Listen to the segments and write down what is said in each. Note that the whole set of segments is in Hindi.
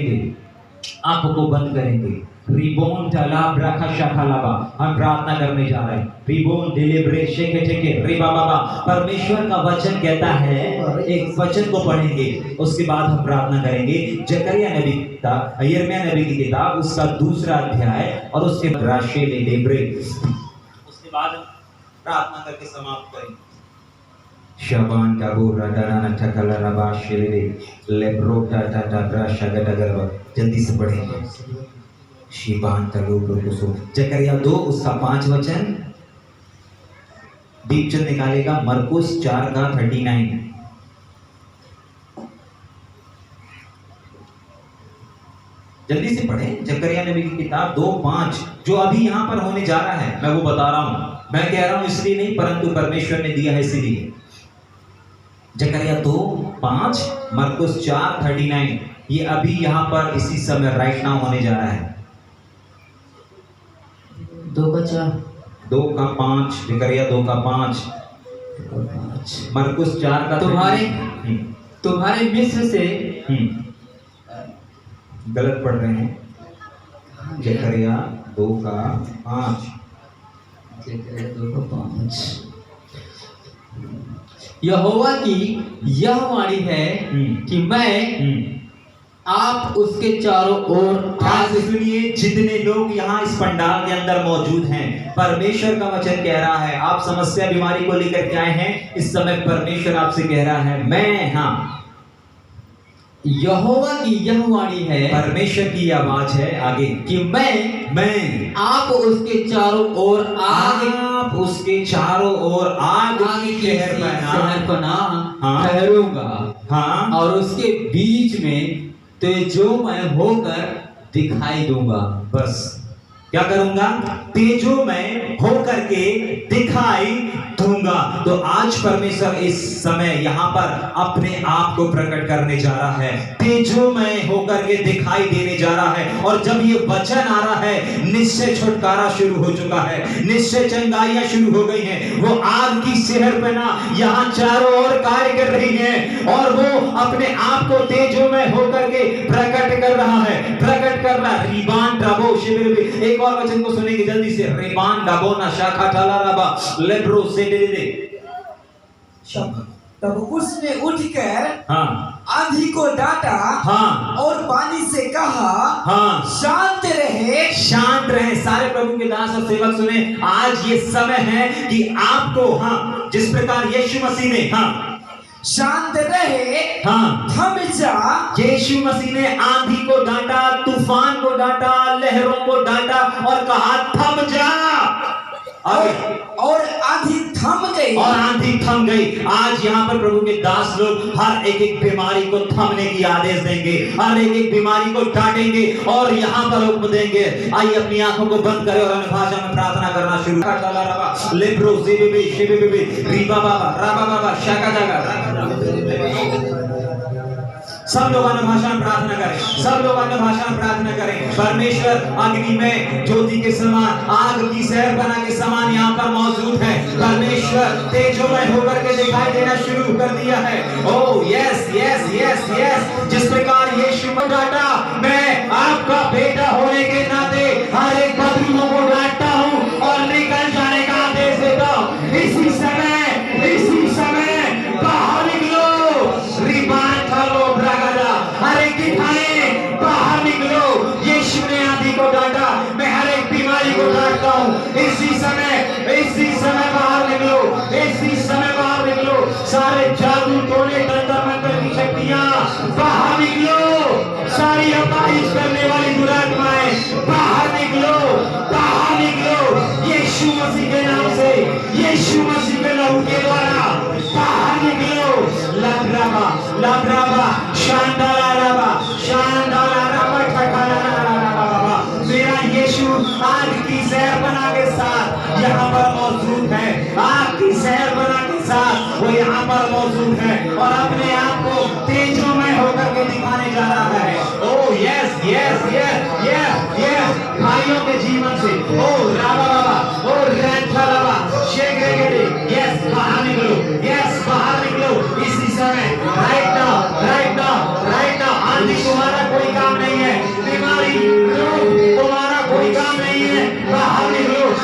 देंगे, आंखों को बंद करेंगे। रिबोन टलाब रखा शाखालाबा, हम प्रार्थना करने जा रहे हैं। रिबोन डिलीवरे शेके टेके रिबा बाबा। परमेश्वर का वचन कहता है, एक वचन को पढ़ेंगे, उसके बाद हम प्रार्थना करेंगे। जकरिया नबी की किताब, यिर्मयाह नबी की किताब, उसका 2 अध्याय और उसके राशे डिलीवरे, उसके बाद प्रार्थना करके समाप्त करेंगे। शबान का बोरा डाना ठकला रबा शेले लेब्रो टाटा टाटा शगटगरवा, जल्दी से पढ़ेंगे। शिबान तलो लोगोसो, जकरिया 2 उसका 5 वचन दीपचंद निकालेगा। मरकुस 4 का 39, जल्दी से पढ़ें। जकरिया नबी की किताब 2:5 जो अभी यहां पर होने जा रहा है, मैं वो बता रहा हूं। मैं कह रहा हूं इसलिए नहीं, परंतु परमेश्वर ने दिया है इसीलिए। जकरिया 2:5, मरकुस 4:39, ये अभी यहां पर इसी समय राइट नाउ होने जा रहा है। 2 का 4, 2 का 5, जकरिया 2 का 5, मरकुस 4 का। तुम्हारे मिस्र से गलत पढ़ रहे हैं। जकरिया 2 का 5, जकरिया 2 का 5। यहोवा की यह वाणी है कि मैं आप उसके चारों ओर। ध्यान से सुनिए, जितने लोग यहाँ इस पंडाल के अंदर मौजूद हैं, परमेश्वर का वचन कह रहा है, आप समस्या बीमारी को लेकर के आए हैं, इस समय परमेश्वर आपसे कह रहा है, मैं, हाँ, यहोवा की यह वाणी है, परमेश्वर की आवाज है आगे, कि मैं आप उसके चारों ओर आप उसके चारों ओर आग की शहर बना हाँ, ठहरूंगा, हाँ, और उसके बीच में तेजोमय होकर दिखाई दूंगा। बस क्या करूंगा? तेजोमय होकर के दिखाई दूंगा। तो आज परमेश्वर इस समय यहाँ पर अपने आप को प्रकट करने जा रहा है, तेजोमय होकर के दिखाई देने जा रहा है। और जब ये वचन आ रहा है, निश्चय छुटकारा शुरू हो चुका है, निश्चय चंगाइयां शुरू हो गई हैं। वो आग की शहरपना यहाँ चारों ओर कार्य कर रही है, और वो अपने आप को तेजोमय होकर के प्रकट कर रहा है, प्रकट कर रहा है। रिबान डाबो शिविर, एक और वचन को सुनेंगे जल्दी से। रिबान डाबो ना शाखा ठाला रबा लेब्रो से दे दे। तब उसने उठकर हाँ, आंधी को डांटा, हाँ, और पानी से कहा, हाँ, शांत रहे, शांत रहे। सारे प्रभु के दास और सेवक सुने, आज ये समय है कि आपको, हाँ, जिस प्रकार यीशु मसीह ने, हाँ, शांत रहे, हाँ, थम जा। यीशु मसीह ने आंधी को डांटा, तूफान को डांटा, लहरों को डांटा और कहा थम जा। और आंधी थम गई, और आंधी थम गई। आज यहाँ पर प्रभु के दास लोग हर एक एक बीमारी को थमने की आदेश देंगे, हर एक एक बीमारी को डांटेंगे और यहाँ पर हुक्म देंगे। आइए अपनी आंखों को बंद करें और अन्य भाषा में प्रार्थना करना शुरू करें। लेब्रो ज़ेबेबे शेबेबे रीबा बाबा राबा बाबा शाका जागा। सब लोग अन्य भाषा में प्रार्थना करें, सब लोग अन्य भाषा में प्रार्थना करें। परमेश्वर अग्नि में ज्योति के समान, आग की शहर बना के समान यहाँ पर मौजूद है। परमेश्वर तेजोमय होकर के दिखाई देना शुरू कर दिया है। Oh yes yes yes yes, जिस प्रकार यीशु को डांटा, मैं आपका बेटा होने के नाते हर एक बदरियों को डांटता हूँ और निकल जाने का आदेश देता हूँ। इसी समय बाहर निकलो, रिबान खालो ब्रागदा, हर एक दिखाए बाहर निकलो। यीशु ने आंधी को डांटा, मैं हर एक बीमारी को डांटता हूँ। इसी समय बाहर निकलो, इसी समय बाहर निकलो। सारे जादू टोने तंत्र मंत्र की शक्तियां बाहर निकलो, सारी अपाहिज करने वाली दुरात्माएं बाहर निकलो, बाहर निकलो। यीशु मसीह के नाम से, यीशु मसीह के लहू के द्वारा बाहर निकलो। लाब्राबा लाब्राबा शांडाला राबा शांडाला राबा ठकाला राबा। मेरा यीशु आग की शहर बना के साथ यहाँ पर मौजूद है, आग की शहर बना के साथ वो यहाँ पर मौजूद है और अपने आप को तेजोमय होकर के दिखाने जा रहा है। Oh yes yes yes yes yes, भाइयों के जीवन से ओह राबा बाबा ओह रैंथा राबा शेगरेगेरे, यस बाहर निकलो, यस बाहर निकलो। इसी समय राइट नाउ आंधी तुम्हारा कोई काम नहीं है।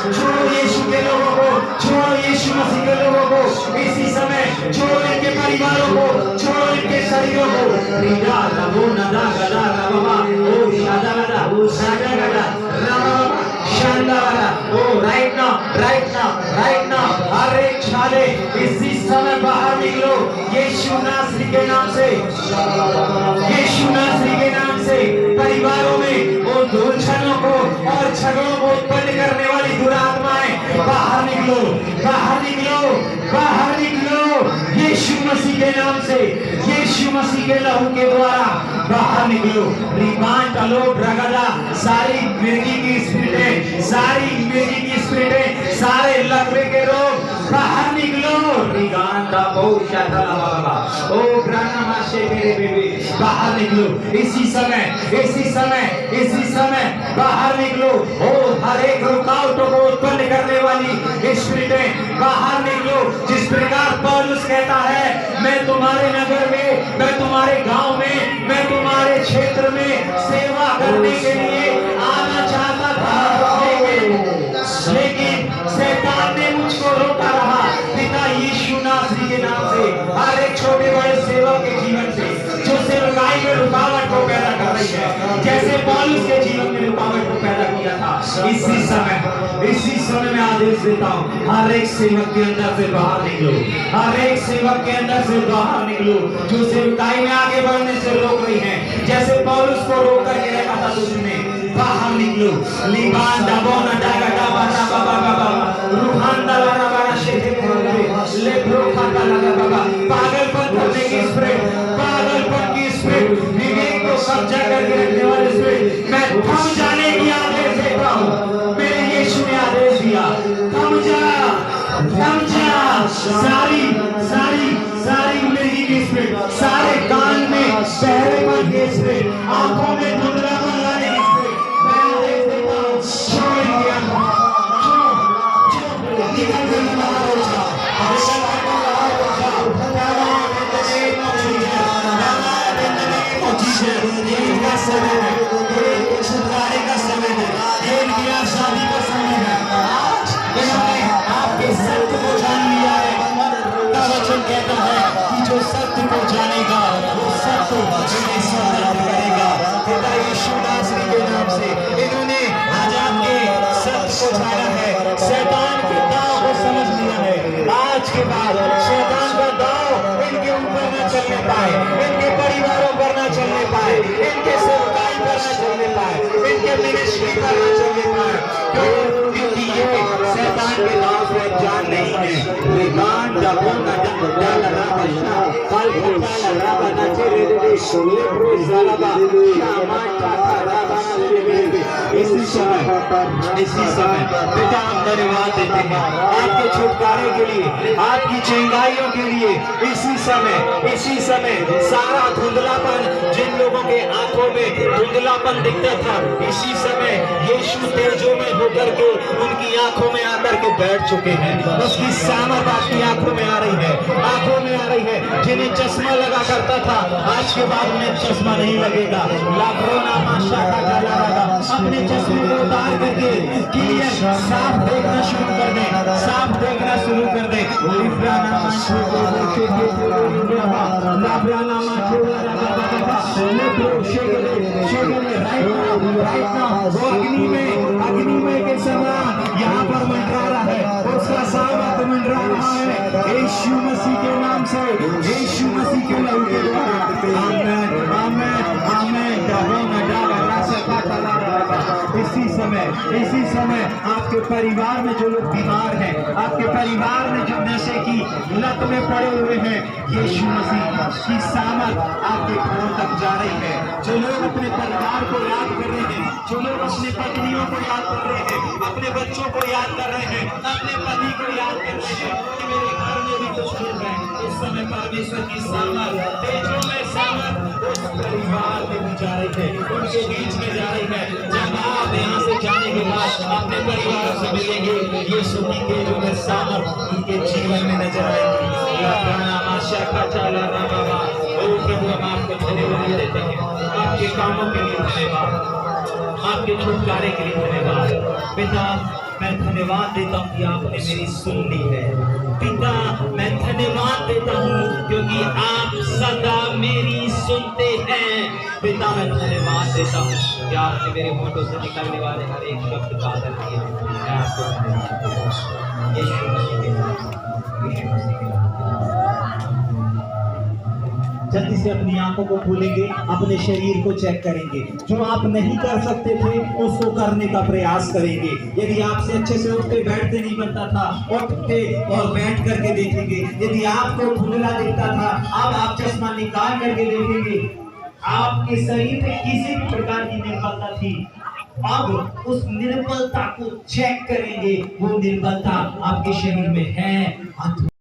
छोड़ो यीशु के लोगों को, छोड़ो यीशु मसीह के लोगों को इसी समय, छोड़ो इनके परिवारों को, छोड़ो इनके शरीरों को। रीदा लबो नदा गदा रबा ओ शादा गदा ओ शादा गदा रबा शांदा गदा ओ राइट नाउ हर एक छाले इसी समय बाहर निकलो यीशु नासरी के नाम से, यीशु नासरी के नाम से। परिवारों में वो दुर्छनों को और झगड़ों को उत्पन्न करने वाली दुरात्माएं बाहर निकलो, बाहर निकलो, बाहर निकलो यीशु मसीह के नाम से, यीशु मसीह के लहू के द्वारा बाहर निकलो। रिबान टलो ब्रगदा सारी मिर्गी की स्पिरिटें, सारी मिर्गी की स्पिरिटें, सारे लकवे के रोग बाहर निकलो। रिगान दा बहुत शादा बाबा ओ ग्राना माशे मेरे बेबी बाहर निकलो इसी समय, इसी समय, इसी समय बाहर निकलो। ओ हर एक रुकावटों को उत्पन्न करने वाली स्पिरिटें बाहर निकलो। जिस प्रकार पौलुस कहता है, मैं तुम्हारे नगर में, मैं तुम्हारे गांव में, मैं तुम्हारे क्षेत्र में सेवा करने के लिए आना चाहता था, लेकिन शैतान ने मुझको रोका रहा। पिता यीशु नासरी के नाम से हर एक छोटे बड़े सेवक के जीवन से जो सेवकाई में रुकावट को पैदा कर रही है, जैसे पौलुस के जीवन में रुकावट को पैदा किया था, इसी समय मैं आदेश देता हूँ हर एक सेवक के अंदर से बाहर निकलो, हर एक सेवक के अंदर से बाहर निकलो जो सेवकाई में आगे बढ़ने से रोक रही है, जैसे पौलुस को रोक करके रखा था तुझने, बाहर निकलो। लिबान दबोना डागा डाबा डाबा बाबा रूहान दलाना बारा शेखे ले ब्रो खाता लगा बाबा। पागलपन करने की स्पिरिट, पागलपन की स्पिरिट, विवेक को कब्जा करके रखने वाले स्पिरिट, मैं थम जाने की आदेश देता हूँ। मेरे यीशु ने आदेश दिया, थम जा, थम जा। सारी सारी सारी मिर्गी की स्पिरिट, सारे कान में बहरेपन की स्पिरिट, आंखों में धुंधलापन लाने की स्पिरिट, मैं आदेश देता हूँ, छोड़ दिया, निकल कर बाहर हो जाओ, समय है, छुटकारे का समय है, ये शादी का समय है। आज इन्होंने आपके सत्य को जान लिया है। वचन कहता है कि जो सत्य को जानेगा वो सत्य इन्हें स्वतंत्र करेगा। पिता यीशु नासरी के नाम से इन्होंने आज आपके सत्य को जाना है, शैतान के दांव को समझ लिया है। आज के बाद शैतान का दांव इनके ऊपर न चलने पाए, इनके परिवारों पर न चलने पाए, इनके सेवकाई पर न चलने पाए, इनके मिनिस्ट्री पर न चलने पाए, क्योंकि ये शैतान के दांव से जान नहीं है। रिगान डबो न डाला राबा फल फटा राबा न चले दे सोले प्रो जालाबा शामा टाटा राबा इसी समय पिता हम धन्यवाद देते हैं आपके छुटकारे के लिए, आपकी चंगाइयों के लिए। इसी समय सारा धुंधलापन जिन लोगों के आंखों में धुंधलापन दिखता था, इसी समय यीशु तेजो में होकर के उनकी आंखों में आकर के बैठ चुके हैं। उसकी सामर्थ आपकी आंखों में आ रही है, आंखों में आ रही है। जिन्हें चश्मा लगा करता था आज के बाद उन्हें चश्मा नहीं लगेगा। लाभरोना माशा का डाला अपने चश्मे को उतार करके क्लियर साफ देखना शुरू कर दे, साफ देखना शुरू कर दे। अग्नि में के समान यहाँ पर मंडरा रहा है, उसका सामर्थ मंडरा रहा है यीशु मसीह के नाम से, यीशु मसीह के लहू के द्वारा। आमीन आमीन आमीन। इसी समय आपके परिवार में जो लोग बीमार हैं, आपके परिवार में जो नशे की लत में पड़े हुए हैं, यीशु मसीह की सामर्थ आपके घरों तक जा रही है। जो लोग अपने परिवार को याद कर रहे हैं, जो लोग अपने पत्नियों को याद कर रहे हैं, अपने बच्चों को याद कर रहे हैं, अपने पति को याद कर रहे हैं कि मेरे घर में भी कुछ लोग हैं, इस समय परमेश्वर की सामर्थ तेजों में सामर्थ उस परिवार में जा रही है, उनके बीच में जा रही है। जब आप यहाँ से जाने के बाद अपने परिवार से मिलेंगे, यीशु की तेजों में सामर्थ उनके जीवन में नजर आएगी। प्रभु हम आपको धन्यवाद देते हैं, आपके कामों के लिए धन्यवाद, आपके छुटकारे के लिए धन्यवाद। पिता मैं धन्यवाद देता हूँ कि आपने मेरी सुन ली है। पिता, मैं धन्यवाद देता हूँ क्योंकि आप सदा मेरी सुनते हैं। पिता, मैं धन्यवाद देता हूँ कि आपने मेरे होठों से निकलने वाले हर एक शब्द का आदर किया। मैं आपको धन्यवाद देता हूँ। यीशु मसीह के नाम, यीशु मसीह के नाम। जल्दी से अपनी आंखों को खोलेंगे, अपने शरीर को चेक करेंगे। जो आप नहीं कर सकते थे उसको करने का प्रयास करेंगे। यदि आपसे अच्छे से उठते बैठते नहीं बनता था, उठते और बैठ करके देखेंगे। यदि आपको धुंधला दिखता था, अब आप चश्मा निकाल करके देखेंगे। आपके शरीर में किसी भी प्रकार की निर्बलता थी, अब उस निर्बलता को चेक करेंगे। वो निर्बलता आपके शरीर में है।